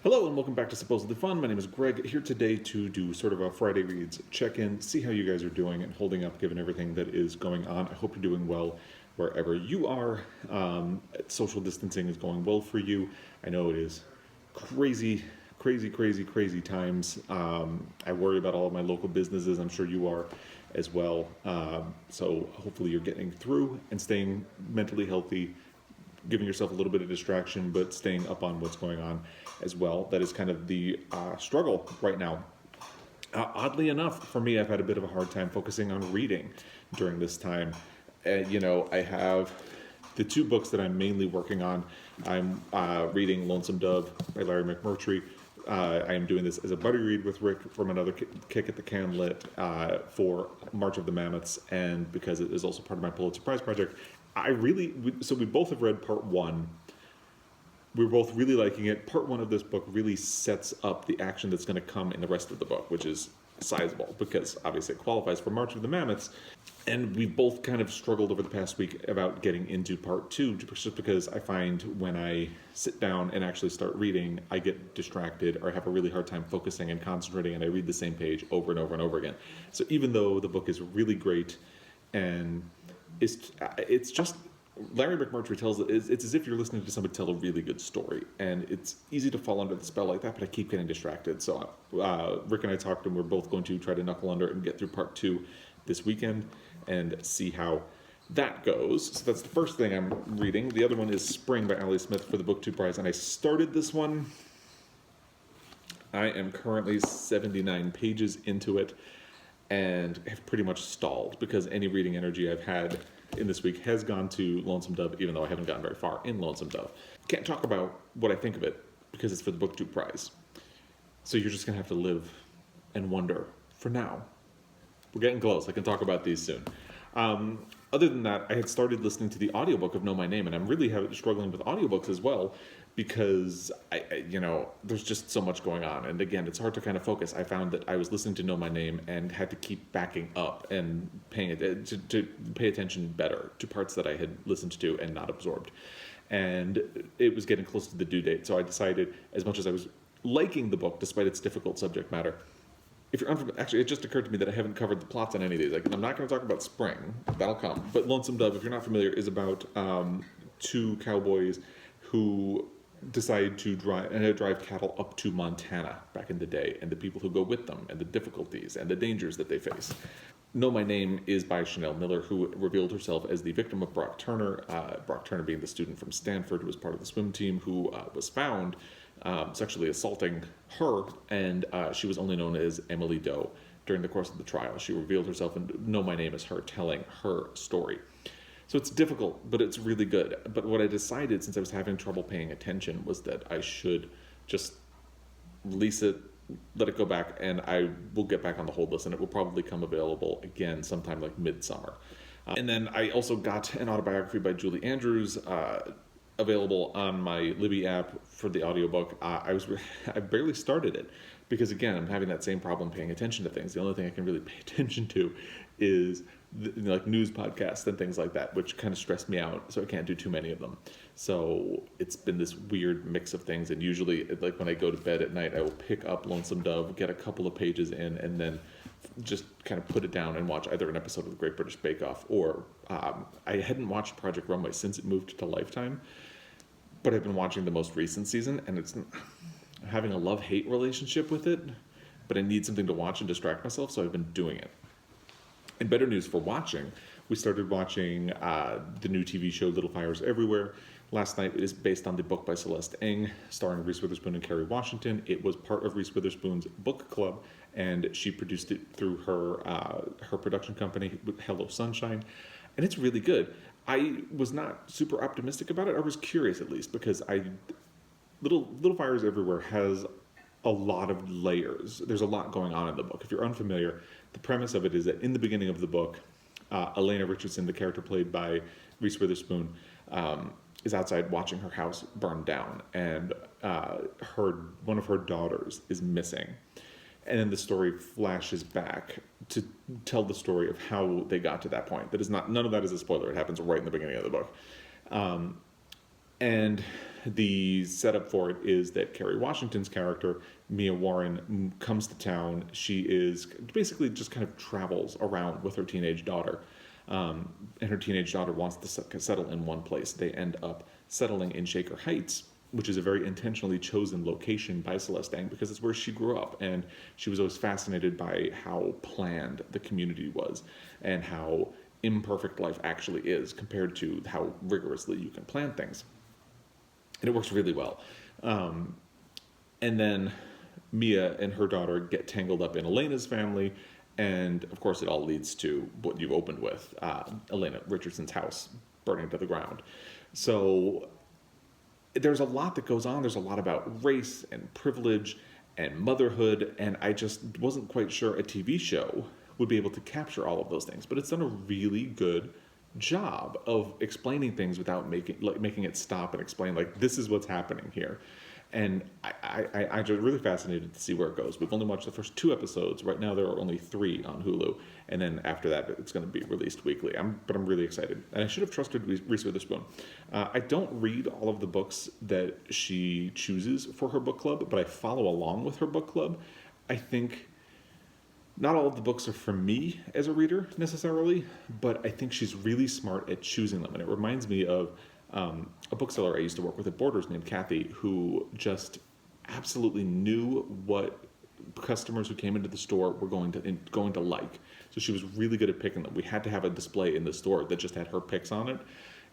Hello and welcome back to Supposedly Fun. My name is Greg, here today to do sort of a Friday Reads check-in, see how you guys are doing and holding up given everything that is going on. I hope you're doing well wherever you are. Social distancing is going well for you. I know it is crazy times. I worry about all of my local businesses. I'm sure you are as well. So hopefully you're getting through and staying mentally healthy, giving yourself a little bit of distraction, but staying up on what's going on as well. That is kind of the struggle right now. Oddly enough, for me, I've had a bit of a hard time focusing on reading during this time. I have the two books that I'm mainly working on. I'm reading Lonesome Dove by Larry McMurtry. I am doing this as a buddy read with Rick from another Kick at the Can Lit for March of the Mammoths, and because it is also part of my Pulitzer Prize project. We both have read part one. We're both really liking it. Part one of this book really sets up the action that's going to come in the rest of the book, which is sizable because obviously it qualifies for March of the Mammoths. And we've both kind of struggled over the past week about getting into part two, just because I find when I sit down and actually start reading, I get distracted or have a really hard time focusing and concentrating, and I read the same page over and over and over again. So even though the book is really great and it's just Larry McMurtry tells it's as if you're listening to somebody tell a really good story, and it's easy to fall under the spell like that, but I keep getting distracted. So Rick and I talked, and we're both going to try to knuckle under and get through part two this weekend and see how that goes. So that's the first thing I'm reading. The other one is Spring by Ali Smith for the BookTube Prize, and I started this one. I am currently 79 pages into it and have pretty much stalled because any reading energy I've had in this week has gone to Lonesome Dove, even though I haven't gotten very far in Lonesome Dove. Can't talk about what I think of it because it's for the BookTube Prize. So you're just going to have to live and wonder for now. We're getting close. I can talk about these soon. Other than that, I had started listening to the audiobook of Know My Name, and I'm really struggling with audiobooks as well because there's just so much going on. And again, it's hard to kind of focus. I found that I was listening to Know My Name and had to keep backing up and paying it to pay attention better to parts that I had listened to and not absorbed. And it was getting close to the due date, so I decided, as much as I was liking the book despite its difficult subject matter, if you're unfamiliar, actually, it just occurred to me that I haven't covered the plots on any of these. I'm not going to talk about Spring. That'll come. But Lonesome Dove, if you're not familiar, is about two cowboys who decide to drive cattle up to Montana back in the day, and the people who go with them, and the difficulties and the dangers that they face. Know My Name is by Chanel Miller, who revealed herself as the victim of Brock Turner. Brock Turner being the student from Stanford who was part of the swim team who was found sexually assaulting her, and she was only known as Emily Doe during the course of the trial. She revealed herself, and Know My Name is her telling her story. So it's difficult, but it's really good. But what I decided, since I was having trouble paying attention, was that I should just release it, let it go back, and I will get back on the hold list, and it will probably come available again sometime like midsummer. And then I also got an autobiography by Julie Andrews available on my Libby app for the audiobook. I barely started it because, again, I'm having that same problem paying attention to things. The only thing I can really pay attention to is like news podcasts and things like that, which kind of stress me out, so I can't do too many of them. So it's been this weird mix of things, and usually, like when I go to bed at night, I will pick up Lonesome Dove, get a couple of pages in, and then just kind of put it down and watch either an episode of the Great British Bake Off, or I hadn't watched Project Runway since it moved to Lifetime, but I've been watching the most recent season, and I'm having a love-hate relationship with it, but I need something to watch and distract myself, so I've been doing it. And better news for watching, we started watching the new TV show Little Fires Everywhere. Last night. It is based on the book by Celeste Ng, starring Reese Witherspoon and Kerry Washington. It was part of Reese Witherspoon's book club, and she produced it through her production company, Hello Sunshine, and it's really good. I was not super optimistic about it. I was curious, at least, because Little Fires Everywhere has a lot of layers. There's a lot going on in the book. If you're unfamiliar, the premise of it is that in the beginning of the book, Elena Richardson, the character played by Reese Witherspoon, is outside watching her house burn down, and one of her daughters is missing. And then the story flashes back to tell the story of how they got to that point. None of that is a spoiler. It happens right in the beginning of the book. And the setup for it is that Kerry Washington's character, Mia Warren, comes to town. She is basically just kind of travels around with her teenage daughter. And her teenage daughter wants to settle in one place. They end up settling in Shaker Heights, which is a very intentionally chosen location by Celeste Ng because it's where she grew up. And she was always fascinated by how planned the community was and how imperfect life actually is compared to how rigorously you can plan things. And it works really well. And then Mia and her daughter get tangled up in Elena's family, and of course it all leads to what you opened with, Elena Richardson's house burning to the ground. So there's a lot that goes on. There's a lot about race and privilege and motherhood, and I just wasn't quite sure a TV show would be able to capture all of those things. But it's done a really good job of explaining things without making it stop and explain, like, this is what's happening here. And I'm just really fascinated to see where it goes. We've only watched the first 2 episodes. Right now there are only 3 on Hulu, and then after that it's going to be released weekly. But I'm really excited, and I should have trusted Reese Witherspoon. I don't read all of the books that she chooses for her book club, but I follow along with her book club. I think not all of the books are for me as a reader necessarily, but I think she's really smart at choosing them. And it reminds me of a bookseller I used to work with at Borders named Kathy, who just absolutely knew what customers who came into the store were going to like. So she was really good at picking them. We had to have a display in the store that just had her picks on it,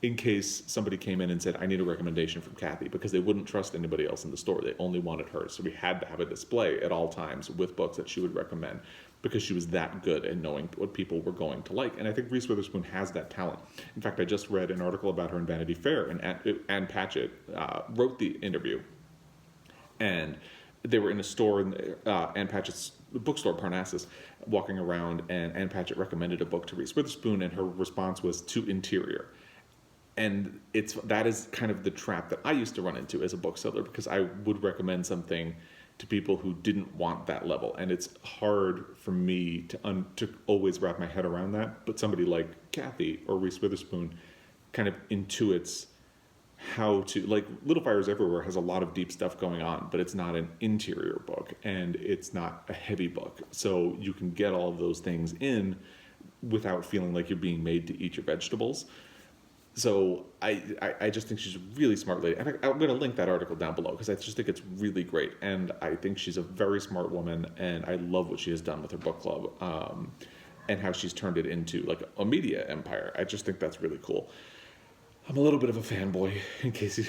in case somebody came in and said, I need a recommendation from Kathy, because they wouldn't trust anybody else in the store. They only wanted hers. So we had to have a display at all times with books that she would recommend, because she was that good at knowing what people were going to like. And I think Reese Witherspoon has that talent. In fact, I just read an article about her in Vanity Fair, and Ann Patchett wrote the interview. And they were in a store, in Ann Patchett's bookstore, Parnassus, walking around, and Ann Patchett recommended a book to Reese Witherspoon, and her response was too interior. And that is kind of the trap that I used to run into as a bookseller, because I would recommend something to people who didn't want that level, and it's hard for me to always wrap my head around that. But somebody like Kathy or Reese Witherspoon kind of intuits how to, like, Little Fires Everywhere has a lot of deep stuff going on, but it's not an interior book, and it's not a heavy book, so you can get all of those things in without feeling like you're being made to eat your vegetables. So I just think she's a really smart lady. I'm going to link that article down below, because I just think it's really great. And I think she's a very smart woman, and I love what she has done with her book club, and how she's turned it into like a media empire. I just think that's really cool. I'm a little bit of a fanboy, in case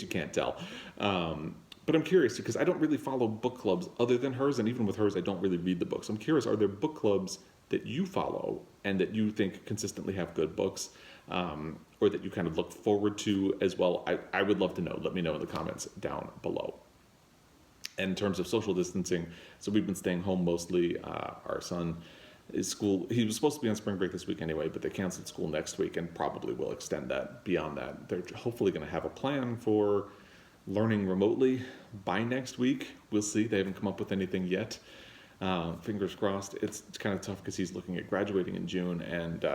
you can't tell. But I'm curious, because I don't really follow book clubs other than hers, and even with hers, I don't really read the books. I'm curious, are there book clubs that you follow and that you think consistently have good books, or that you kind of look forward to as well? I would love to know. Let me know in the comments down below. And in terms of social distancing, so we've been staying home mostly. Our son is he was supposed to be on spring break this week anyway, but they canceled school next week and probably will extend that beyond that. They're hopefully going to have a plan for learning remotely by next week. We'll see. They haven't come up with anything yet. Fingers crossed. It's kind of tough because he's looking at graduating in June, and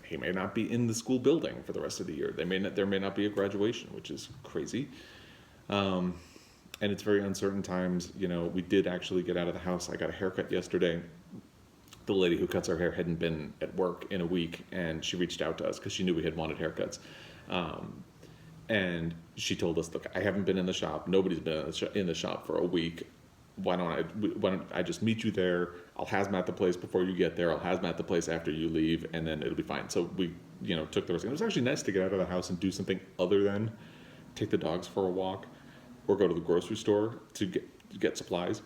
he may not be in the school building for the rest of the year. There may not be a graduation, which is crazy. And it's very uncertain times. You know, we did actually get out of the house. I got a haircut yesterday. The lady who cuts our hair hadn't been at work in a week, and she reached out to us because she knew we had wanted haircuts. And she told us, look, I haven't been in the shop. Nobody's been in the shop for a week. Why don't I just meet you there? I'll hazmat the place before you get there. I'll hazmat the place after you leave, and then it'll be fine. So we, took the risk. It was actually nice to get out of the house and do something other than take the dogs for a walk or go to the grocery store to get supplies.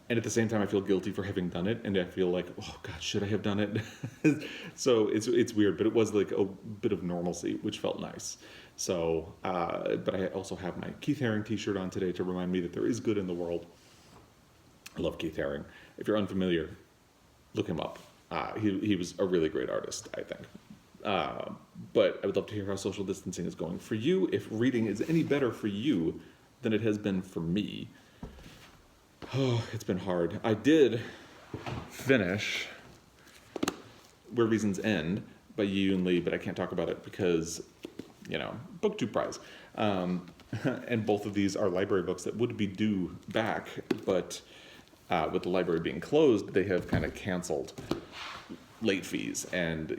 And at the same time, I feel guilty for having done it, and I feel like, oh God, should I have done it? So it's weird, but it was like a bit of normalcy, which felt nice. So, but I also have my Keith Haring t-shirt on today to remind me that there is good in the world. I love Keith Haring. If you're unfamiliar, look him up. He was a really great artist, I think. But I would love to hear how social distancing is going for you, if reading is any better for you than it has been for me. Oh, it's been hard. I did finish Where Reasons End by by Yi Yun Lee, but I can't talk about it because, BookTube prize. And both of these are library books that would be due back, but with the library being closed, they have kind of canceled late fees, and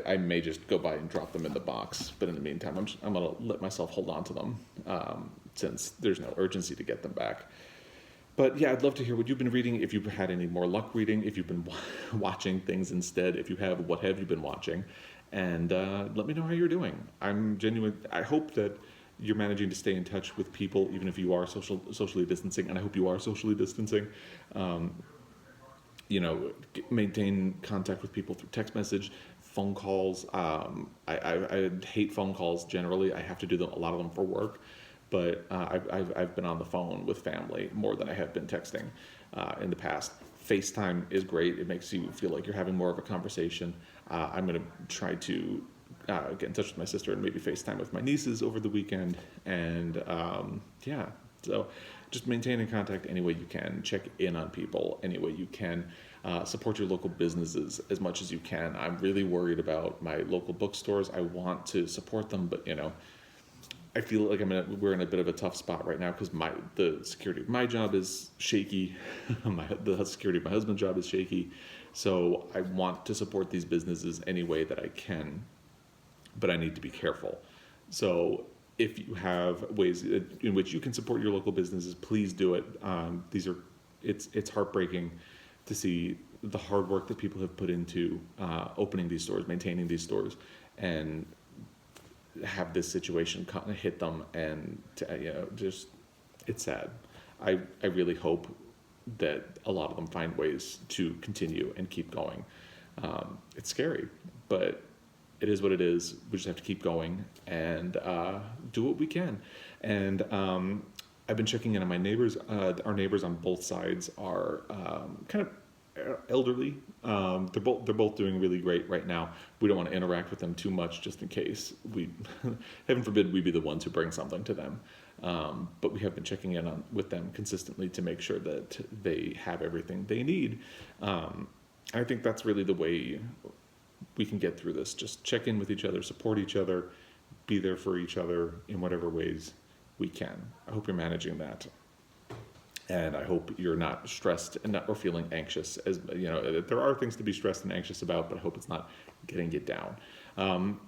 I may just go by and drop them in the box. But in the meantime, I'm gonna let myself hold on to them since there's no urgency to get them back. But yeah, I'd love to hear what you've been reading. If you've had any more luck reading, if you've been watching things instead, if you have, what have you been watching? And let me know how you're doing. I'm genuine. I hope that you're managing to stay in touch with people, even if you are socially distancing. And I hope you are socially distancing. Maintain contact with people through text message, phone calls. I hate phone calls generally. I have to do a lot of them for work, but I've been on the phone with family more than I have been texting in the past. FaceTime is great. It makes you feel like you're having more of a conversation. I'm going to try to get in touch with my sister and maybe FaceTime with my nieces over the weekend. And so just maintain in contact any way you can. Check in on people any way you can. Support your local businesses as much as you can. I'm really worried about my local bookstores. I want to support them, but I feel like we're in a bit of a tough spot right now because the security of my job is shaky. The security of my husband's job is shaky. So I want to support these businesses any way that I can, but I need to be careful. So if you have ways in which you can support your local businesses, please do it. It's heartbreaking to see the hard work that people have put into opening these stores, maintaining these stores, and have this situation kind of hit them, and just it's sad. I really hope that a lot of them find ways to continue and keep going. It's scary, but it is what it is. We just have to keep going and do what we can. And I've been checking in on my neighbors. Our neighbors on both sides are kind of elderly. They're both doing really great right now. We don't want to interact with them too much, just in case heaven forbid, we be the ones who bring something to them. But we have been checking in with them consistently to make sure that they have everything they need. I think that's really the way we can get through this. Just check in with each other, support each other, be there for each other in whatever ways we can. I hope you're managing that. And I hope you're not stressed or feeling anxious. There are things to be stressed and anxious about, but I hope it's not getting you down.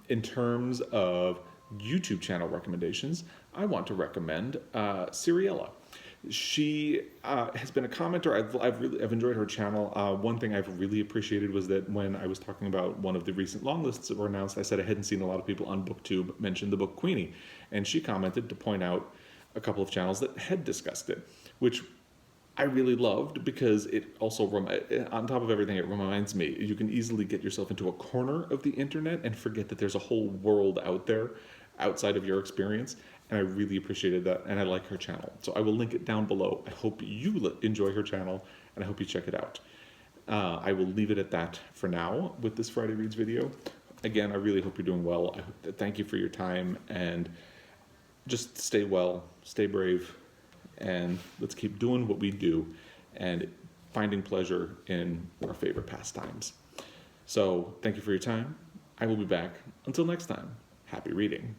In terms of YouTube channel recommendations, I want to recommend Ciriella. She has been a commenter. I've enjoyed her channel. One thing I've really appreciated was that when I was talking about one of the recent long lists that were announced, I said I hadn't seen a lot of people on BookTube mention the book Queenie, and she commented to point out a couple of channels that had discussed it, which I really loved because it also, on top of everything, it reminds me, you can easily get yourself into a corner of the internet and forget that there's a whole world out there outside of your experience. And I really appreciated that, and I like her channel. So I will link it down below. I hope you enjoy her channel, and I hope you check it out. I will leave it at that for now with this Friday Reads video. Again, I really hope you're doing well. Thank you for your time, and just stay well, stay brave, and let's keep doing what we do and finding pleasure in our favorite pastimes. So thank you for your time. I will be back. Until next time, happy reading.